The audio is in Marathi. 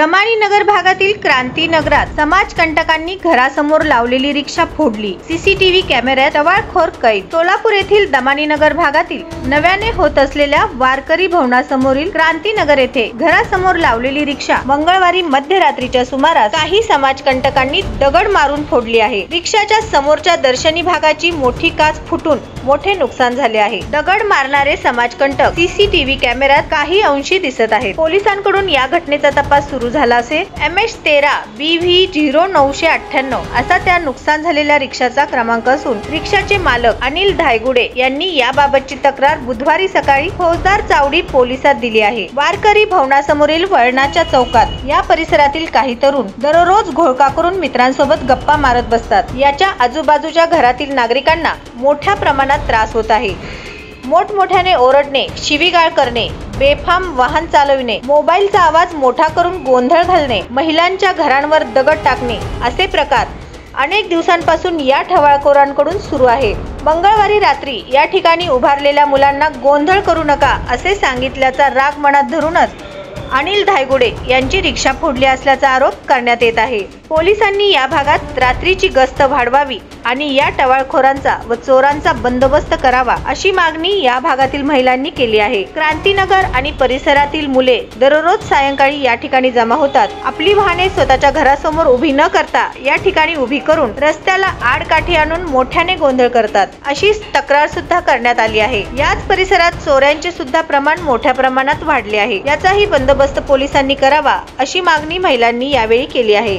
दमानी नगर भागातील क्रांती नगरात समाजकंटकांनी घरासमोर लावलेली रिक्षा फोडली। सीसीटीव्ही कॅमेऱ्यात टवाळखोर कैद। सोलापूर येथील दमानी नगर भागातील नव्याने होत असलेल्या वारकरी भवनासमोरील क्रांती नगर येथे घरासमोर लावलेली रिक्षा मंगळवारी मध्यरात्रीच्या सुमारास काही समाजकंटकांनी दगड मारून फोडली आहे। रिक्षाच्या समोरच्या दर्शनी भागाची मोठी काच फुटून मोठे नुकसान झाले आहे। दगड मारणारे समाजकंटक सीसीटीव्ही कॅमेऱ्यात काही अंशी दिसत आहेत। पोलिसांकडून या घटनेचा तपास सुरू झाला असेल। MH13 BV0998 असा त्या नुकसान झालेल्या रिक्षाचा क्रमांक असून रिक्षाचे मालक अनिल धायगुडे यांनी याबाबतची तक्रार बुधवारी सकाळी फौजदार चावडी पोलिसात दिली आहे। वारकरी भवनासमोरील वळणाच्या चौकात या परिसरातील काही तरुण दररोज घोळका करून मित्रांसोबत गप्पा मारत बसतात। याच्या आजूबाजूच्या घरातील नागरिकांना मोठ्या प्रमाणात त्रास होत आहे। मोठमोठ्याने ओरडणे, शिवीगाळ करणे, बेफाम वाहन चालविणे, मोबाईलचा आवाज मोठा करून गोंधळ घालणे, महिलांच्या घरांवर दगड टाकणे असे प्रकार अनेक दिवसांपासून या टवाळखोरांकडून सुरू आहे। मंगळवारी रात्री या ठिकाणी उभारलेल्या मुलांना गोंधळ करू नका असे सांगितल्याचा राग मनात धरूनच अनिल धायगुडे यांची रिक्षा फोडली असल्याचा आरोप करण्यात येत आहे। पोलिसांनी या भागात रात्रीची गस्त वाढवावी आणि या टवाळखोरांचा व चोरांचा बंदोबस्त करावा अशी मागणी या भागातील महिलांनी केली आहे। क्रांतीनगर आणि परिसरातील मुले दररोज सायंकाळी या ठिकाणी जमा होतात। आपली वाहने स्वतःच्या घरासमोर उभी न करता या ठिकाणी उभी करून रस्त्याला आडकाठी आणून मोठ्याने गोंधळ करतात अशी तक्रार सुद्धा करण्यात आली आहे। याच परिसरात चोऱ्यांचे सुद्धा प्रमाण मोठ्या प्रमाणात वाढले आहे। याचाही बंदोबस्त पोलिसांनी करावा अशी मागणी महिलांनी यावेळी केली आहे।